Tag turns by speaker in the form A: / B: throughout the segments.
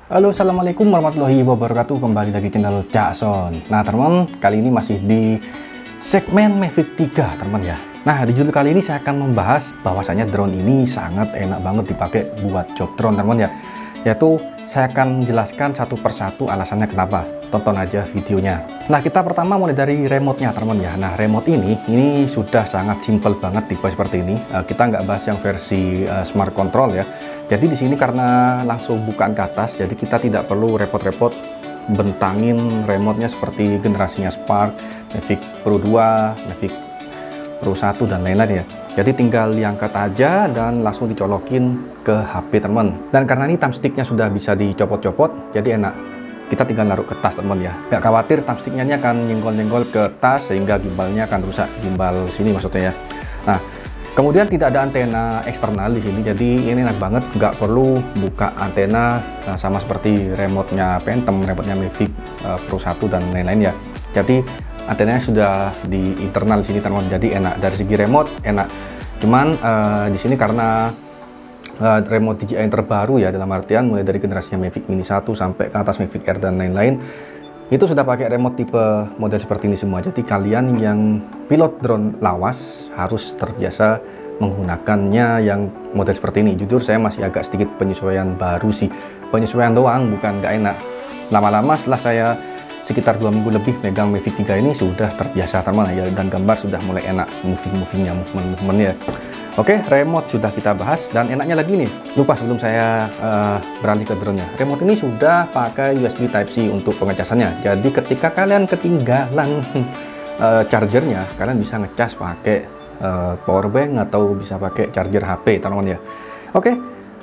A: Halo, assalamualaikum warahmatullahi wabarakatuh. Kembali lagi channel Cakson. Nah teman, kali ini masih di segmen Mavic 3 teman ya. Nah di judul kali ini saya akan membahas bahwasanya drone ini sangat enak banget dipakai buat job drone teman ya. Yaitu saya akan menjelaskan satu persatu alasannya kenapa. Tonton aja videonya. Nah kita pertama mulai dari remote-nya teman ya. Nah remote ini sudah sangat simple banget tipe seperti ini. Kita nggak bahas yang versi smart control ya. Jadi di sini karena langsung bukaan ke atas, jadi kita tidak perlu repot-repot bentangin remote-nya seperti generasinya Spark, Mavic Pro 2, Mavic Pro 1 dan lain-lain ya. Jadi tinggal diangkat aja dan langsung dicolokin ke HP teman. Dan karena ini thumbsticknya sudah bisa dicopot-copot, jadi enak. Kita tinggal naruh ke tas teman ya. Gak khawatir thumbsticknya ini akan nyenggol-nyenggol ke tas sehingga gimbalnya akan rusak, gimbal sini maksudnya ya. Nah, kemudian tidak ada antena eksternal di sini, jadi ini enak banget, nggak perlu buka antena sama seperti remote-nya Phantom, remote-nya Mavic Pro 1 dan lain-lain ya. Jadi antenanya sudah di internal di sini teman, jadi enak dari segi remote enak. Cuman di sini karena remote DJI yang terbaru ya, dalam artian mulai dari generasinya Mavic Mini 1 sampai ke atas Mavic Air dan lain-lain, itu sudah pakai remote tipe model seperti ini semua. Jadi kalian yang pilot drone lawas harus terbiasa menggunakannya yang model seperti ini. Jujur saya masih agak sedikit penyesuaian baru sih, penyesuaian doang, bukan nggak enak. Lama-lama setelah saya sekitar 2 minggu lebih megang Mavic 3 ini sudah terbiasa teman ya, dan gambar sudah mulai enak, movement-nya. Oke, remote sudah kita bahas, dan enaknya lagi nih, lupa sebelum saya beralih ke drone-nya. Remote ini sudah pakai USB Type-C untuk pengecasannya. Jadi ketika kalian ketinggalan chargernya, kalian bisa ngecas pakai power bank atau bisa pakai charger HP, teman-teman ya. Oke,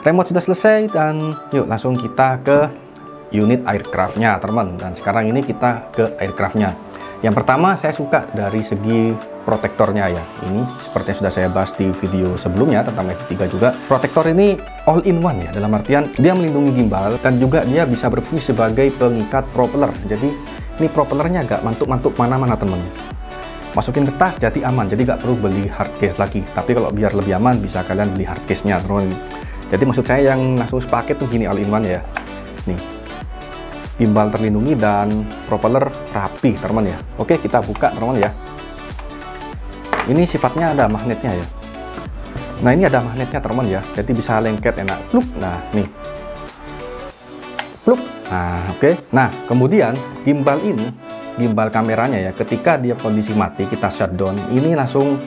A: remote sudah selesai dan yuk langsung kita ke unit aircraft-nya, teman. Dan sekarang ini kita ke aircraft-nya. Yang pertama saya suka dari segi protektornya ya. Ini seperti yang sudah saya bahas di video sebelumnya tentang Mavic 3 juga. Protektor ini all in one ya, dalam artian dia melindungi gimbal dan juga dia bisa berfungsi sebagai pengikat propeller. Jadi ini propellernya agak mantuk-mantuk mana-mana teman. Masukin ke tas jadi aman, jadi nggak perlu beli hard case lagi. Tapi kalau biar lebih aman bisa kalian beli hard case-nya teman. Jadi maksud saya yang langsung sepaket tuh gini, all in one ya. Nih, gimbal terlindungi dan propeller rapi teman ya. Oke, kita buka teman ya. Ini sifatnya ada magnetnya ya. Nah ini ada magnetnya teman ya, jadi bisa lengket enak. Pluk. Nah nih, pluk. Nah oke. Nah kemudian gimbal ini, gimbal kameranya ya, ketika dia kondisi mati kita shutdown, ini langsung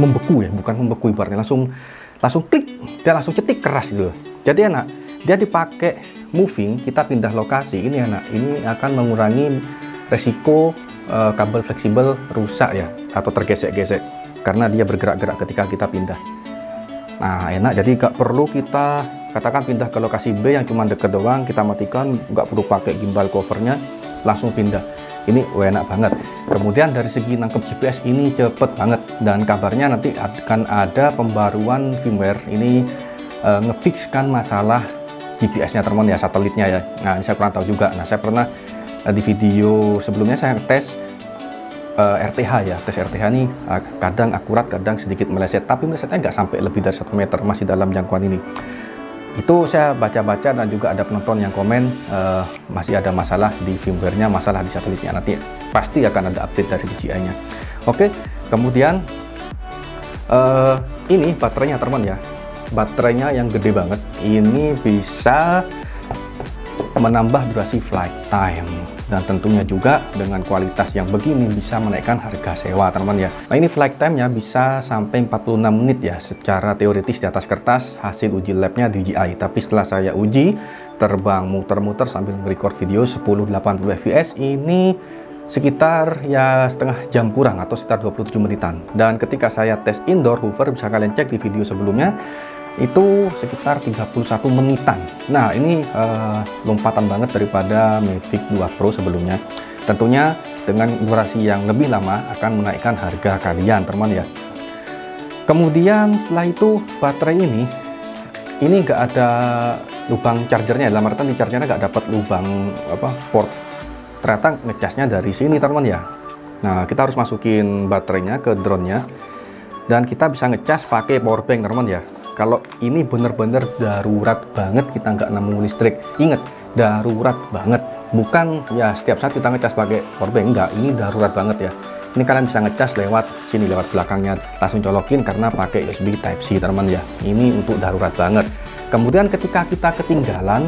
A: membeku ya, bukan membeku ibaratnya, langsung klik, dia langsung cetik keras gitu. Jadi enak. Dia dipakai moving, kita pindah lokasi, ini enak. Ini akan mengurangi resiko kabel fleksibel rusak ya, atau tergesek-gesek karena dia bergerak-gerak ketika kita pindah. Nah enak, jadi nggak perlu kita katakan pindah ke lokasi B yang cuma deket doang, kita matikan, nggak perlu pakai gimbal covernya, langsung pindah. Ini enak banget. Kemudian dari segi nangkep GPS ini cepet banget, dan kabarnya nanti akan ada pembaruan firmware ini ngefixkan masalah GPS-nya teman ya, satelitnya ya. Nah ini saya kurang tahu juga. Nah saya pernah di video sebelumnya saya tes RTH ya, tes RTH ini kadang akurat, kadang sedikit meleset, tapi melesetnya nggak sampai lebih dari 1 meter, masih dalam jangkauan ini. Itu saya baca-baca dan juga ada penonton yang komen masih ada masalah di firmware-nya, masalah di satelitnya, nanti pasti akan ada update dari DJI-nya. Oke, kemudian ini baterainya teman ya, baterainya yang gede banget, ini bisa menambah durasi flight time, dan tentunya juga dengan kualitas yang begini bisa menaikkan harga sewa teman ya. Nah ini flight time-nya bisa sampai 46 menit ya, secara teoritis di atas kertas hasil uji labnya DJI. Tapi setelah saya uji terbang muter-muter sambil merecord video 1080 fps, ini sekitar ya setengah jam kurang atau sekitar 27 menitan. Dan ketika saya tes indoor hover, bisa kalian cek di video sebelumnya, itu sekitar 31 menitan. Nah ini lompatan banget daripada Mavic 2 Pro sebelumnya. Tentunya dengan durasi yang lebih lama akan menaikkan harga kalian teman ya. Kemudian setelah itu baterai ini nggak ada lubang chargernya, dalam artian di chargernya nggak dapat lubang port. Ternyata ngecasnya dari sini teman ya. Nah kita harus masukin baterainya ke drone-nya, dan kita bisa ngecas pakai power bank teman ya. kalau ini bener-bener darurat banget kita nggak nemu listrik. Ingat, darurat banget, bukan ya setiap saat kita ngecas pakai powerbank, enggak, ini darurat banget ya. Ini kalian bisa ngecas lewat sini, lewat belakangnya, langsung colokin karena pakai USB Type-C teman ya. Ini untuk darurat banget. Kemudian ketika kita ketinggalan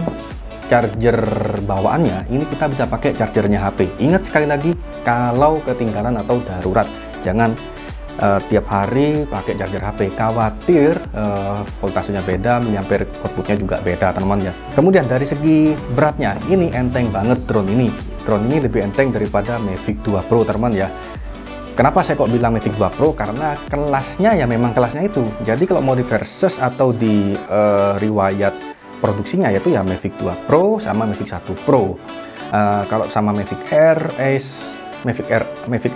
A: charger bawaannya, ini kita bisa pakai chargernya HP. Ingat sekali lagi, kalau ketinggalan atau darurat, jangan tiap hari pakai charger HP, khawatir voltasenya beda, miliampere outputnya juga beda teman ya. Kemudian dari segi beratnya, ini enteng banget drone ini. Drone ini lebih enteng daripada Mavic 2 Pro teman ya. Kenapa saya kok bilang Mavic 2 Pro? Karena kelasnya ya memang kelasnya itu. Jadi kalau mau di versus atau di riwayat produksinya, yaitu ya Mavic 2 Pro sama Mavic 1 Pro. Kalau sama Mavic Air, Ace, Mavic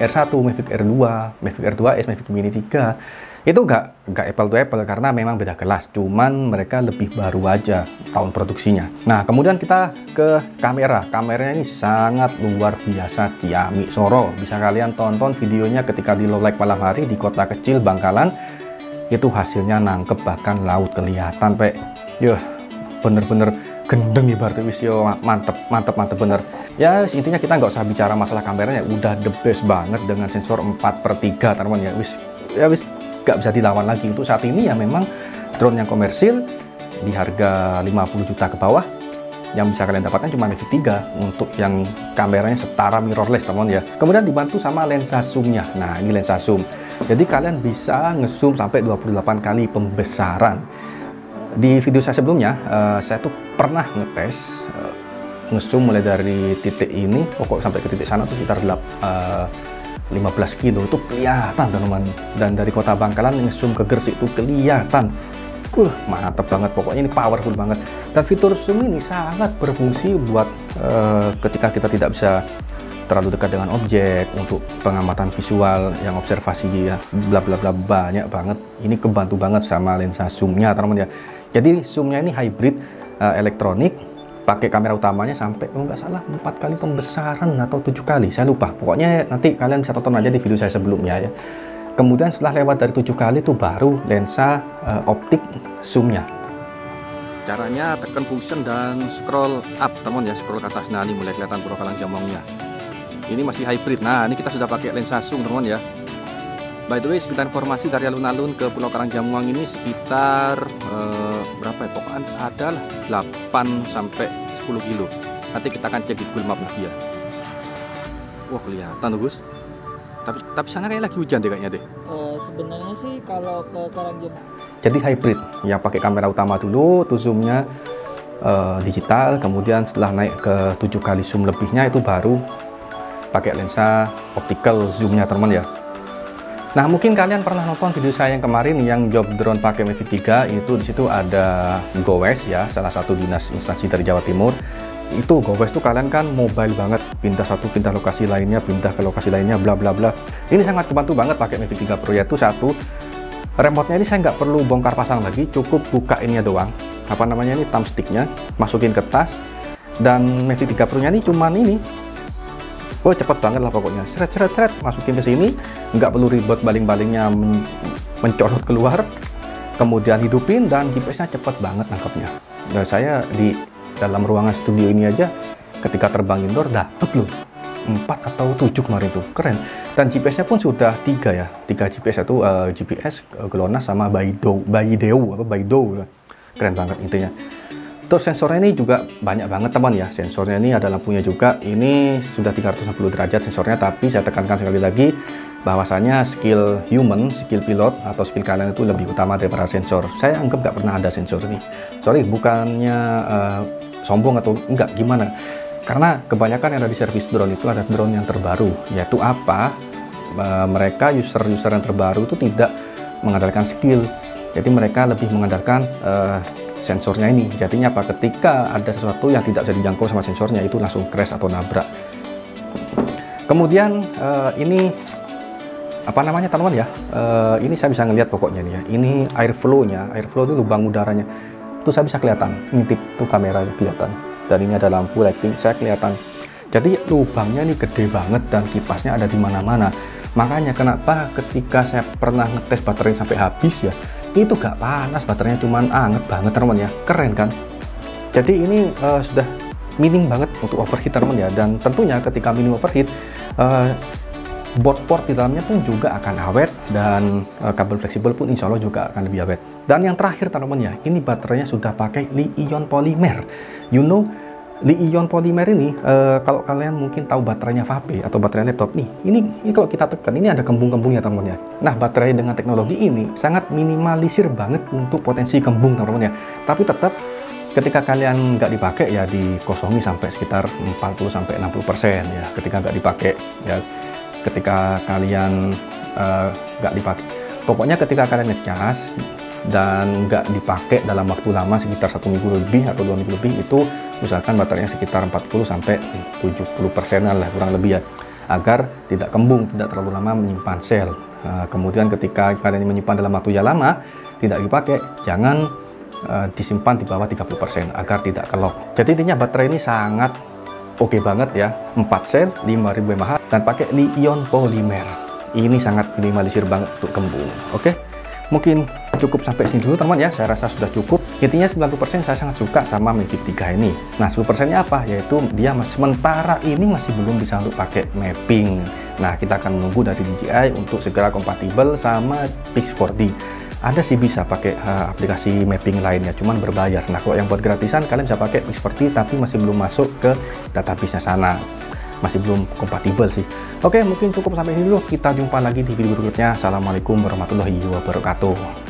A: R1, Mavic R2, Mavic R2S, Mavic Mini 3 itu nggak apple to apple karena memang beda kelas, cuman mereka lebih baru aja tahun produksinya. Nah, kemudian kita ke kameranya ini sangat luar biasa, ciamik soro. Bisa kalian tonton videonya ketika di low light malam hari di kota kecil Bangkalan, itu hasilnya nangkep, bahkan laut kelihatan pe. Yuh, bener-bener gendeng ibaratnya, wis yo, mantep bener ya. Intinya kita nggak usah bicara masalah kameranya, udah the best banget dengan sensor 4/3 teman ya. Wis nggak bisa dilawan lagi untuk saat ini ya. Memang drone yang komersil di harga 50 juta ke bawah yang bisa kalian dapatkan cuma Mavic 3 untuk yang kameranya setara mirrorless teman ya. Kemudian dibantu sama lensa zoomnya. Nah, ini lensa zoom, jadi kalian bisa ngezoom sampai 28 kali pembesaran. Di video saya sebelumnya, saya tuh pernah ngetes ngezoom mulai dari titik ini, pokok sampai ke titik sana tuh sekitar 15 kilo, itu kelihatan teman-teman. Dan dari kota Bangkalan ngezoom ke Gresik itu kelihatan. Mantap banget, pokoknya ini powerful banget. Dan fitur zoom ini sangat berfungsi buat ketika kita tidak bisa terlalu dekat dengan objek, untuk pengamatan visual yang observasi ya, bla bla bla, banyak banget. Ini kebantu banget sama lensa zoomnya teman-teman ya. Jadi zoomnya ini hybrid elektronik, pakai kamera utamanya sampai kalau nggak salah 4 kali pembesaran atau 7 kali, saya lupa. Pokoknya nanti kalian bisa tonton aja di video saya sebelumnya ya. Kemudian setelah lewat dari 7 kali itu baru lensa optik zoomnya. Caranya tekan function dan scroll up teman ya, scroll ke atas. Nah, ini mulai kelihatan Pulau Kalang Jamongnya. Ini masih hybrid. Nah, ini kita sudah pakai lensa zoom teman ya. By the way, sekitar informasi dari alun-alun ke Pulau Karangjamuang ini sekitar berapa ya? Pokoknya adalah 8 sampai 10 kilo. Nanti kita akan cek di Google Map lagi ya. Wah, kelihatan tuh Gus. Tapi sana kayak lagi hujan deh kayaknya deh.
B: Sebenarnya sih kalau ke Karangjamuang.
A: Jadi hybrid, ya pakai kamera utama dulu, tuh zoomnya digital. Kemudian setelah naik ke 7 kali zoom lebihnya itu baru pakai lensa optical zoomnya teman ya. Nah, mungkin kalian pernah nonton video saya yang kemarin yang job drone pakai Mavic 3, itu di situ ada Gowes ya, salah satu dinas instansi dari Jawa Timur. Itu Gowes tuh kalian kan mobile banget, pindah lokasi lainnya, pindah ke lokasi lainnya, bla bla bla. Ini sangat kebantu banget pakai Mavic 3 Pro, yaitu satu, remote-nya ini saya nggak perlu bongkar pasang lagi, cukup buka ininya doang, apa namanya ini, thumbsticknya, masukin ke tas. Dan Mavic 3 Pro nya ini cuman ini, cepet banget lah pokoknya, seret, masukin ke sini, nggak perlu ribet baling-balingnya mencolot keluar, kemudian hidupin, dan GPS-nya cepet banget nangkepnya. Dan saya di dalam ruangan studio ini aja ketika terbang indoor dapet loh 4 atau 7 kemarin tuh, keren. Dan GPS-nya pun sudah 3 ya, 3 GPS itu GPS, GLONASS sama Baidou, keren banget intinya. Terus sensornya ini juga banyak banget teman ya. Sensornya ini ada lampunya juga. Ini sudah 360 derajat sensornya, tapi saya tekankan sekali lagi bahwasanya skill human, skill pilot atau skill kalian itu lebih utama daripada sensor. Saya anggap nggak pernah ada sensor ini. Sorry, bukannya sombong atau enggak gimana. Karena kebanyakan yang ada di servis drone itu ada drone yang terbaru, yaitu apa? Mereka user-user yang terbaru itu tidak mengandalkan skill. Jadi mereka lebih mengandalkan sensornya ini. Jadinya apa, ketika ada sesuatu yang tidak bisa dijangkau sama sensornya itu langsung crash atau nabrak. Kemudian ini apa namanya teman-teman ya, ini saya bisa ngelihat pokoknya nih ya, ini airflow itu lubang udaranya itu saya bisa kelihatan, ngintip tuh kameranya kelihatan, dan ini ada lampu lighting saya kelihatan. Jadi lubangnya ini gede banget dan kipasnya ada di mana-mana. Makanya kenapa ketika saya pernah ngetes baterai sampai habis ya, itu gak panas, baterainya cuman anget banget teman ya, keren kan. Jadi ini sudah minim banget untuk overheat teman ya, dan tentunya ketika minim overheat board port di dalamnya pun juga akan awet, dan kabel fleksibel pun insya Allah juga akan lebih awet. Dan yang terakhir teman ya, ini baterainya sudah pakai Li-ion polymer. You know, Li-ion polymer ini kalau kalian mungkin tahu baterainya HP atau baterai laptop nih, ini kalau kita tekan ini ada kembung-kembungnya teman ya. Nah, baterai dengan teknologi ini sangat minimalisir banget untuk potensi kembung teman ya. Tapi tetap ketika kalian nggak dipakai ya dikosongi sampai sekitar 40-60% ya. Ketika nggak dipakai ya, ketika kalian nggak dipakai, pokoknya ketika kalian ngecas dan nggak dipakai dalam waktu lama sekitar 1 minggu lebih atau 2 minggu lebih, itu usahakan baterainya sekitar 40-70% lah kurang lebih ya, agar tidak kembung, tidak terlalu lama menyimpan sel. Kemudian ketika kalian menyimpan dalam waktu yang lama tidak dipakai, jangan disimpan di bawah 30% agar tidak kelok. Jadi intinya baterai ini sangat oke banget ya, 4 sel 5000 mAh dan pakai Li-ion polymer. Ini sangat minimalisir banget untuk kembung. Oke, mungkin cukup sampai sini dulu teman ya, saya rasa sudah cukup. Intinya 90% saya sangat suka sama Mavic 3 ini. Nah, 10%-nya apa? Yaitu dia sementara ini masih belum bisa untuk pakai mapping. Nah, kita akan menunggu dari DJI untuk segera kompatibel sama Pix 4D. Ada sih bisa pakai aplikasi mapping lainnya, cuman berbayar. Nah, kalau yang buat gratisan kalian bisa pakai Pix 4D, tapi masih belum masuk ke database-nya sana. Masih belum kompatibel sih. Oke, mungkin cukup sampai sini dulu. Kita jumpa lagi di video berikutnya. Assalamualaikum warahmatullahi wabarakatuh.